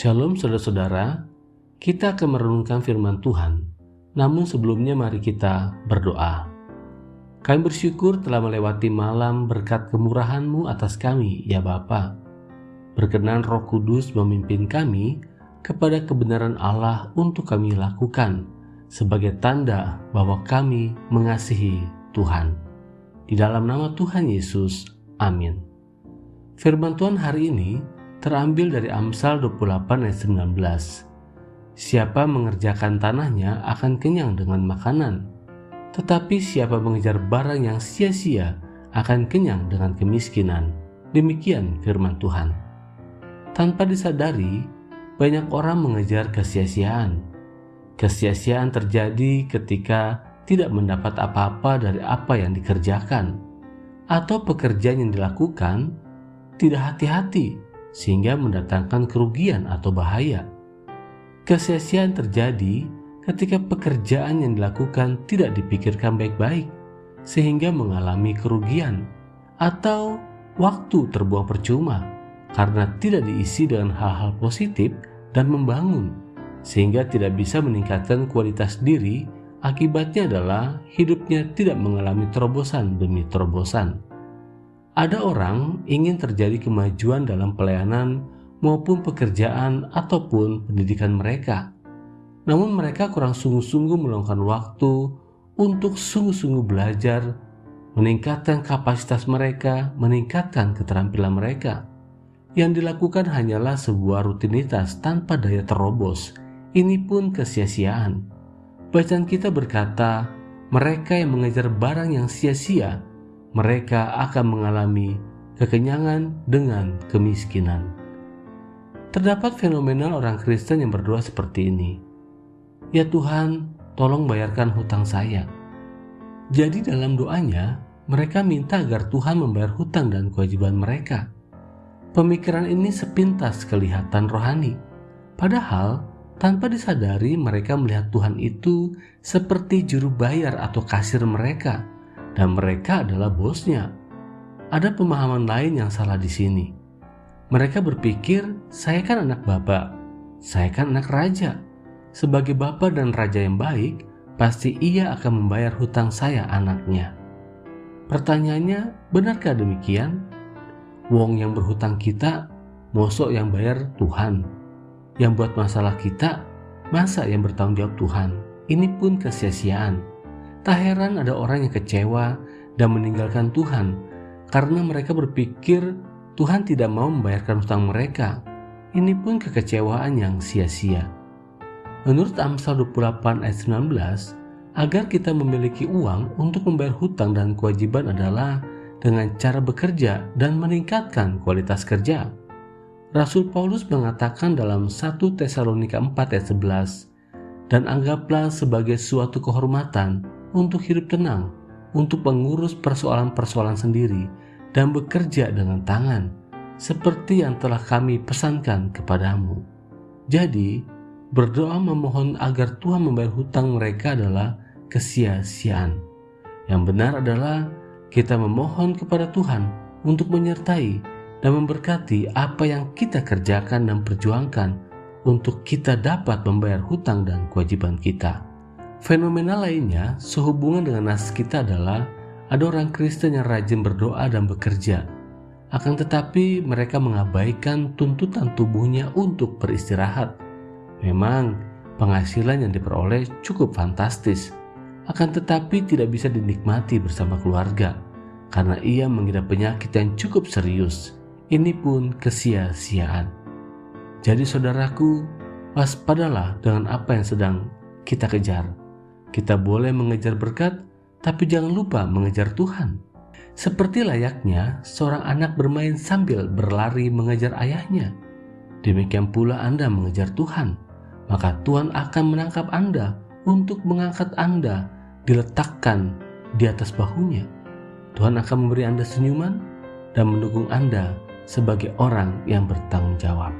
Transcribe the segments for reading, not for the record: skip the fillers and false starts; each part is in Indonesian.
Shalom saudara-saudara, kita akan merenungkan firman Tuhan. Namun sebelumnya mari kita berdoa. Kami bersyukur telah melewati malam berkat kemurahan-Mu atas kami, ya Bapa. Berkenan Roh Kudus memimpin kami kepada kebenaran Allah untuk kami lakukan sebagai tanda bahwa kami mengasihi Tuhan. Di dalam nama Tuhan Yesus, amin. Firman Tuhan hari ini terambil dari Amsal 28 ayat 19. Siapa mengerjakan tanahnya akan kenyang dengan makanan, tetapi siapa mengejar barang yang sia-sia akan kenyang dengan kemiskinan. Demikian firman Tuhan. Tanpa disadari, banyak orang mengejar kesia-siaan. Kesia-siaan terjadi ketika tidak mendapat apa-apa dari apa yang dikerjakan, atau pekerjaan yang dilakukan tidak hati-hati sehingga mendatangkan kerugian atau bahaya. Kesia-siaan terjadi ketika pekerjaan yang dilakukan tidak dipikirkan baik-baik sehingga mengalami kerugian, atau waktu terbuang percuma karena tidak diisi dengan hal-hal positif dan membangun sehingga tidak bisa meningkatkan kualitas diri. Akibatnya adalah hidupnya tidak mengalami terobosan demi terobosan. Ada orang ingin terjadi kemajuan dalam pelayanan maupun pekerjaan ataupun pendidikan mereka. Namun mereka kurang sungguh-sungguh meluangkan waktu untuk sungguh-sungguh belajar, meningkatkan kapasitas mereka, meningkatkan keterampilan mereka. Yang dilakukan hanyalah sebuah rutinitas tanpa daya terobos. Ini pun kesia-siaan. Bacaan kita berkata, mereka yang mengejar barang yang sia-sia, mereka akan mengalami kekenyangan dengan kemiskinan. Terdapat fenomenal orang Kristen yang berdoa seperti ini. Ya Tuhan, tolong bayarkan hutang saya. Jadi dalam doanya, mereka minta agar Tuhan membayar hutang dan kewajiban mereka. Pemikiran ini sepintas kelihatan rohani. Padahal, tanpa disadari mereka melihat Tuhan itu seperti juru bayar atau kasir mereka. Dan mereka adalah bosnya. Ada pemahaman lain yang salah di sini. Mereka berpikir, saya kan anak bapak, saya kan anak raja. Sebagai bapak dan raja yang baik, pasti ia akan membayar hutang saya anaknya. Pertanyaannya, benarkah demikian? Wong yang berhutang kita, mosok yang bayar Tuhan. Yang buat masalah kita, masa yang bertanggung jawab Tuhan? Ini pun kesia-siaan. Tak heran ada orang yang kecewa dan meninggalkan Tuhan karena mereka berpikir Tuhan tidak mau membayarkan hutang mereka. Ini pun kekecewaan yang sia-sia. Menurut Amsal 28 ayat 19, agar kita memiliki uang untuk membayar hutang dan kewajiban adalah dengan cara bekerja dan meningkatkan kualitas kerja. Rasul Paulus mengatakan dalam 1 Tesalonika 4 ayat 11, dan anggaplah sebagai suatu kehormatan untuk hidup tenang, untuk mengurus persoalan-persoalan sendiri, dan bekerja dengan tangan, seperti yang telah kami pesankan kepadamu. Jadi, berdoa memohon agar Tuhan membayar hutang mereka adalah kesia-siaan. Yang benar adalah kita memohon kepada Tuhan untuk menyertai dan memberkati apa yang kita kerjakan dan perjuangkan untuk kita dapat membayar hutang dan kewajiban kita. Fenomena lainnya sehubungan dengan nas kita adalah ada orang Kristen yang rajin berdoa dan bekerja. Akan tetapi mereka mengabaikan tuntutan tubuhnya untuk beristirahat. Memang penghasilan yang diperoleh cukup fantastis. Akan tetapi tidak bisa dinikmati bersama keluarga karena ia mengidap penyakit yang cukup serius. Ini pun kesia-siaan. Jadi saudaraku, waspadalah dengan apa yang sedang kita kejar. Kita boleh mengejar berkat, tapi jangan lupa mengejar Tuhan. Seperti layaknya seorang anak bermain sambil berlari mengejar ayahnya. Demikian pula Anda mengejar Tuhan, maka Tuhan akan menangkap Anda untuk mengangkat Anda, diletakkan di atas bahunya. Tuhan akan memberi Anda senyuman dan mendukung Anda sebagai orang yang bertanggung jawab.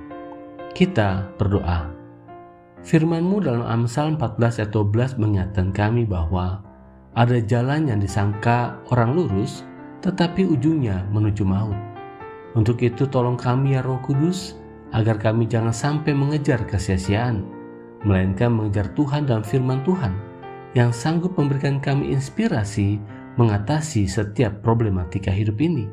Kita berdoa. Firman-Mu dalam Amsal 14 ayat 12 mengingatkan kami bahwa ada jalan yang disangka orang lurus, tetapi ujungnya menuju maut. Untuk itu tolong kami ya Roh Kudus, agar kami jangan sampai mengejar kesia-siaan, melainkan mengejar Tuhan dan firman Tuhan yang sanggup memberikan kami inspirasi mengatasi setiap problematika hidup ini.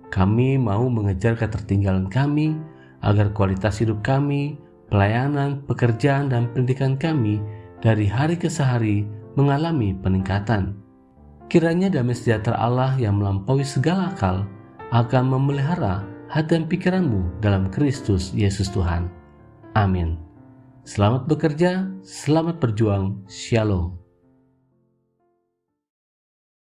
Kami mau mengejar ketertinggalan kami agar kualitas hidup kami, pelayanan, pekerjaan, dan pendidikan kami dari hari ke hari mengalami peningkatan. Kiranya damai sejahtera Allah yang melampaui segala akal akan memelihara hati dan pikiranmu dalam Kristus Yesus Tuhan. Amin. Selamat bekerja, selamat berjuang, Shalom.